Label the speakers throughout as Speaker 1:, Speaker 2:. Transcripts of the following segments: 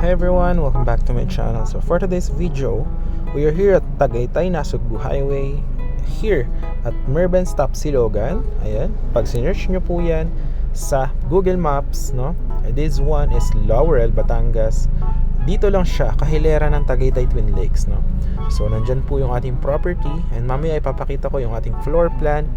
Speaker 1: Hey everyone, welcome back to my channel. So for today's video, we are here at Tagaytay, Nasugbu Highway, here at Merben's Tapsilogan. Ayan, pag sinearch nyo po yan sa Google Maps, no? This one is Laurel, Batangas. Dito lang siya, kahilera ng Tagaytay Twin Lakes, no? So nandyan po yung ating property, and mamaya ipapakita ko yung ating floor plan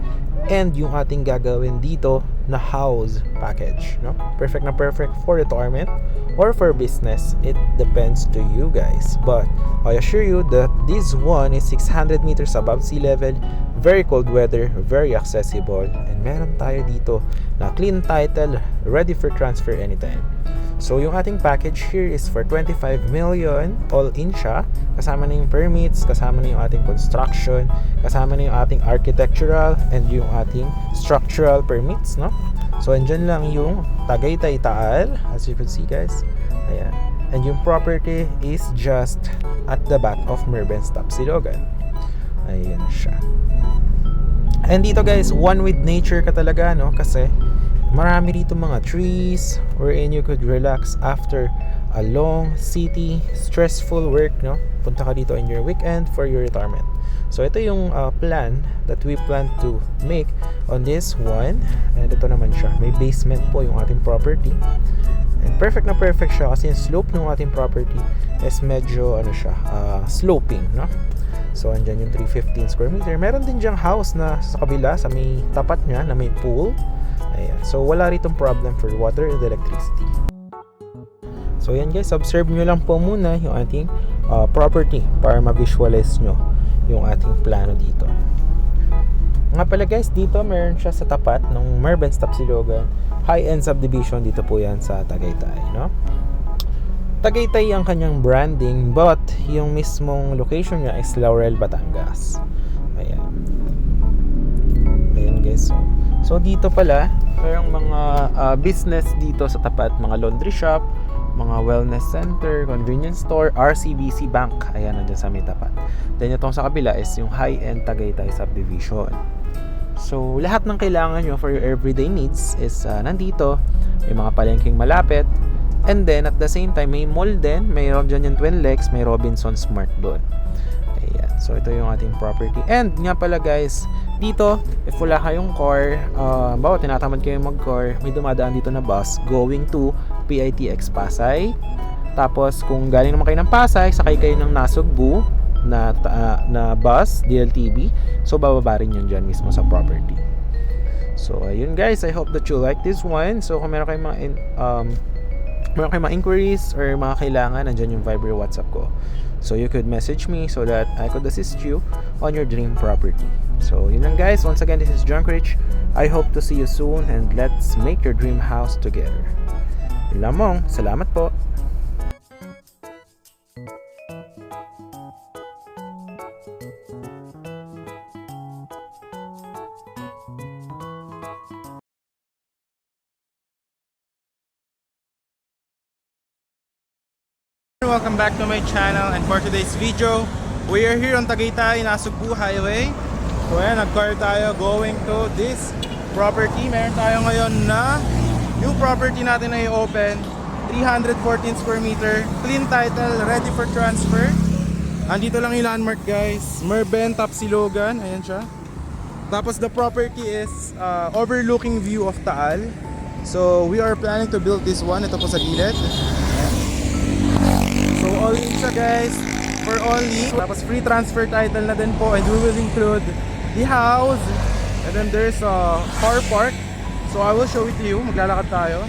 Speaker 1: and yung ating gagawin dito na house package, no? Perfect na perfect for retirement or for business. It depends to you guys, but I assure you that this one is 600 meters above sea level, very cold weather, very accessible, and meron tayo dito na clean title, ready for transfer anytime. So yung ating package here is for 25 million, all in siya. Kasama na yung permits, kasama na yung ating construction, kasama na yung ating architectural and yung ating structural permits, no? So andyan lang yung Tagaytay Taal, as you can see guys. Ayan. And yung property is just at the back of Merben's Tapsilogan. Ayan siya. And dito guys, one with nature ka talaga, no? Kasi marami dito mga trees wherein you could relax after a long city stressful work, no? Punta ka dito in your weekend for your retirement. So ito yung plan that we plan to make on this one. And ito naman siya, may basement po yung ating property. And perfect na perfect siya kasi yung slope ng ating property is medyo ano siya, sloping, no? So andyan yung 315 square meter. Meron din diyang house na sa kabila, sa may tapat niya na may pool. Ayan. So wala ritong problem for water and electricity. So yan guys, observe nyo lang po muna yung ating property para ma-visualize nyo yung ating plano dito. Nga pala guys, dito meron siya sa tapat ng Merben's Tapsilogan high-end subdivision. Dito po yan sa Tagaytay, no? Tagaytay ang kanyang branding, but yung mismong location niya is Laurel, Batangas. Ayan. Ayan guys, so dito pala mayroong mga business dito sa tapat, mga laundry shop, mga wellness center, convenience store, RCBC Bank. Ayan, nandiyan sa may tapat. Then itong sa kabila is yung high-end Tagaytay subdivision. So lahat ng kailangan nyo for your everyday needs is nandito. May mga palengking malapit. And then at the same time, may mall din. Mayroon dyan yung Twin Lakes, may Robinson Smart doon. Ayan. So ito yung ating property. And nga pala guys, dito, if wala kayong car, bawa tinatamad kayong mag-car, may dumadaan dito na bus going to PITX Pasay. Tapos kung galing naman kayo ng Pasay, sakay kayo ng Nasugbu na bus, DLTB. So bababa rin yun dyan mismo sa property. So ayun guys, I hope that you like this one. So kung meron kayong mga inquiries or mga kailangan, nandyan yung Viber WhatsApp ko. So you could message me so that I could assist you on your dream property. So yun lang guys, once again, this is John Rich. I hope to see you soon and let's make your dream house together. Yun lamang, salamat po.
Speaker 2: Welcome back to my channel, and for today's video, we are here on Tagaytay, Nasugbu Highway. So ayan, nag-car tayo going to this property. Meron tayo ngayon na new property natin na i-open, 314 square meter, clean title, ready for transfer. Andito lang yung landmark guys, Merben Tapsilogan, ayan siya. Tapos the property is overlooking view of Taal. So we are planning to build this one, ito po sa gilid. So all in siya guys, for only, tapos free transfer title na din po, and we will include the house, and then there's a car park. So I will show it to you, maglalakad tayo.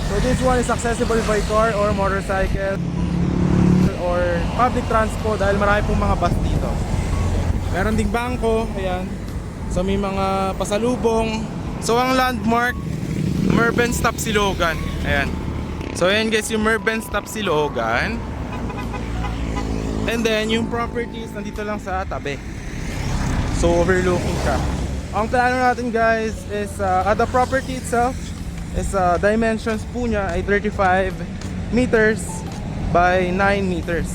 Speaker 2: So this one is accessible by car or motorcycle or public transport dahil marami pong mga bus dito. Meron ding bangko, ayan. So may mga pasalubong. So ang landmark, Merben's Tapsilogan, ayan. So ayan guys, yung Merben's Tapsilogan. And then yung properties nandito lang sa tabi. So overlooking siya. Ang plano natin guys is the property itself is dimensions po niya ay 35 meters by 9 meters.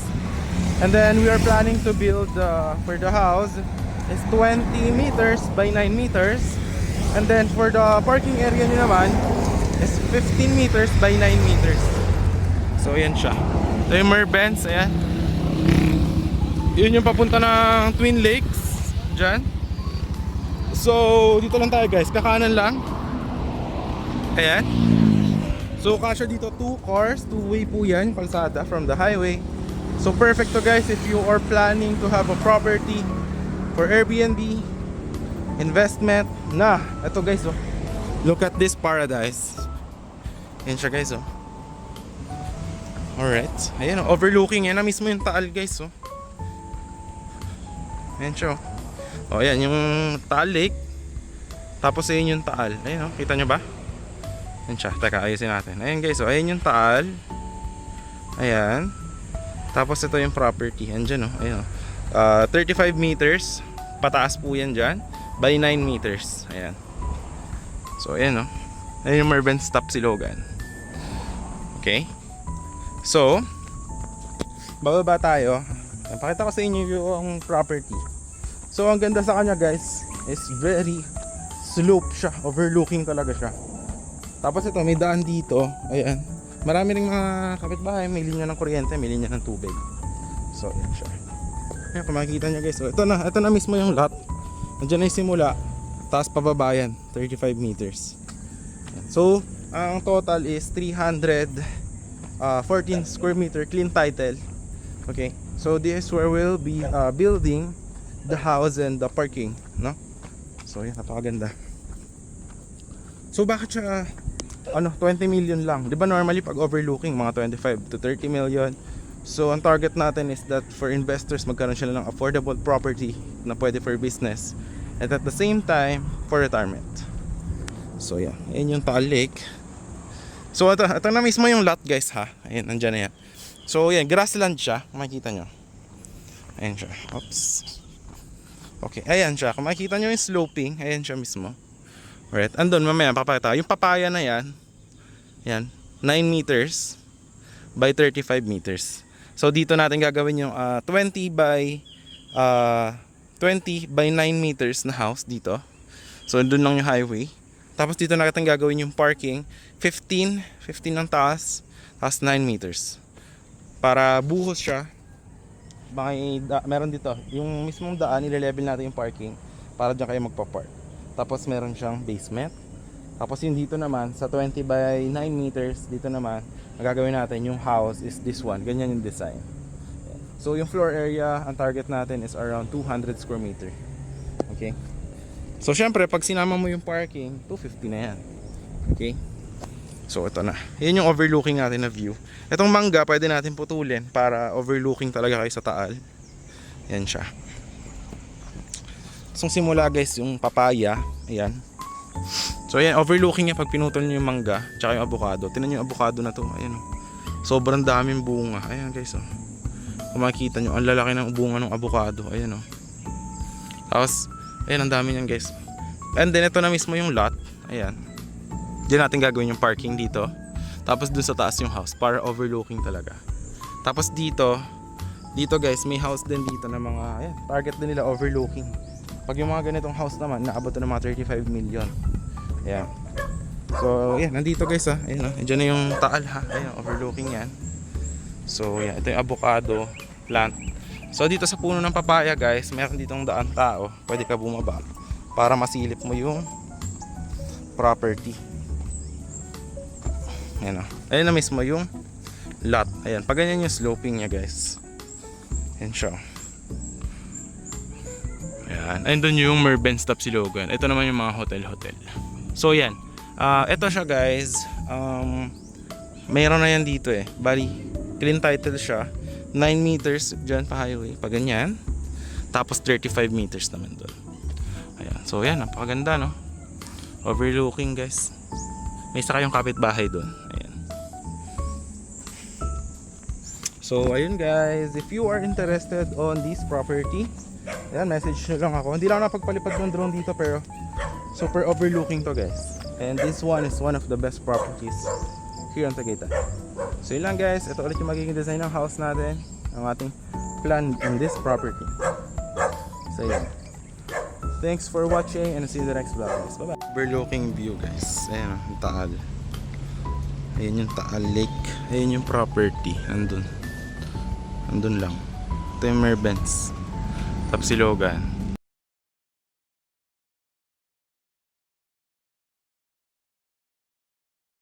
Speaker 2: And then we are planning to build for the house is 20 meters by 9 meters. And then for the parking area niya naman is 15 meters by 9 meters. So yan siya. Ito yung Merbenz, ayan. Yun yung papunta ng Twin Lakes dyan. So dito lang tayo guys, kakanan lang. Ayan. So kasya dito 2 cars, 2-way po yan, kalsada from the highway. So perfect to guys if you are planning to have a property for Airbnb, investment. Na, ito guys oh. Look at this paradise. Yan siya guys oh. Alright. Ayan oh, overlooking yan na mismo yung Taal guys oh. Ayan siya oh. O ayan yung Taal Lake. Tapos ayan yung Taal. Ayan oh, kita nyo ba? Ayan siya, teka ayusin natin. Ayan guys oh, ayan yung Taal. Ayan. Tapos ito yung property. Andyan oh, ayan oh. 35 meters. Pataas po yan dyan. By 9 meters. Ayan. So ayan oh. Ayan yung Merbenz Tapsilogan. Okay. So bababa tayo. Pakita ko sa inyo yung property. So ang ganda sa kanya guys is very slope siya, overlooking talaga siya. Tapos ito may daan dito. Ayan. Marami ring mga kapitbahay, may linya ng kuryente, may linya ng tubig. So ayan siya. Ayan kung makikita nyo guys. So, ito na mismo yung lot. Nandiyan na yung simula. Tapos pababa yan, 35 meters. Ayan. So ang total is 314 square meter clean title. Okay. So this is where we'll be building the house and the parking, no? So yan, napakaganda. So bakit siya 20 million lang? 'Di ba normally pag overlooking mga 25 to 30 million. So ang target natin is that for investors magkaroon sila ng affordable property na pwede for business and at the same time for retirement. So yeah, yan yung Taal Lake. So ito na mismo yung lot guys ha. Ayan, nandiyan na yan. So yan, grassland siya, makikita nyo. Ayan siya. Oops. Okay, ayan siya. Kung makikita nyo yung sloping, ayan siya mismo. Alright, andun mamaya papakita. Yung papaya na yan, yan, 9 meters by 35 meters. So dito natin gagawin yung 20 by 9 meters na house dito. So dun lang yung highway. Tapos dito natin gagawin yung parking, 15 ang taas, tapos 9 meters. Para buhos siya. Meron dito yung mismong daan, ile-level natin yung parking para dyan kayo magpa-park. Tapos meron siyang basement. Tapos yung dito naman sa 20 by 9 meters, dito naman magagawin natin yung house is this one. Ganyan yung design. So yung floor area, ang target natin is around 200 square meter. Okay. So syempre pag sinama mo yung parking, 250 na yan. Okay. So ito na. Yan yung overlooking natin na view. Itong mangga pwede natin putulin para overlooking talaga kayo sa Taal. Yan siya. So simula guys yung papaya. Ayan. So ayan, overlooking niya pag pinutol niyo yung mangga tsaka yung avocado. Tingnan niyo yung avocado na to. Ayan oh. Sobrang daming bunga. Ayan guys oh. Kung makikita nyo, ang lalaki ng bunga ng avocado. Ayan oh. Tapos ayan, ang dami niyan guys. And then ito na mismo yung lot. Ayan. Diyan natin gagawin yung parking dito. Tapos dun sa taas yung house para overlooking talaga. Tapos dito guys, may house din dito na mga ayan, target din nila overlooking. Pag yung mga ganitong house naman, naabot na ng mga 35 million. Ayan. So ayan, nandito guys ah. Ayan oh. Diyan na yung Taal ha. Ayan, overlooking yan. So ayan, ito yung avocado plant. So dito sa puno ng papaya guys, meron ditong daan tao. Pwede ka bumaba para masilip mo yung property. Ayan o. Ayan na mismo yung lot. Ayan. Pag ganyan yung sloping niya guys. Ayan siya. Ayan. Ayan doon yung Merbenz Tapsilogan. Ito naman yung mga hotel. So ayan. Ito siya guys. Mayroon na yan dito eh. Bali, clean title siya. 9 meters dyan pa highway. Pag ganyan. Tapos 35 meters naman doon. Ayan. So ayan. Napakaganda no. Overlooking guys. May isa kayong kapitbahay doon. Ayan. So ayun guys, if you are interested on this property, ayan, message nyo lang ako. Hindi lang napagpalipad ng drone dito pero super overlooking to guys. And this one is one of the best properties here on Tagaytay. So yun lang guys, ito ulit yung magiging design ng house natin, ang ating plan in this property. So yun. Thanks for watching and see you in the next vlog guys. Bye bye. Overlooking view guys. Ayan yung Taal. Ayan yung Taal Lake. Ayan yung property. Nandun. Andun lang. Ito yung Merbenz. Tapos si Logan.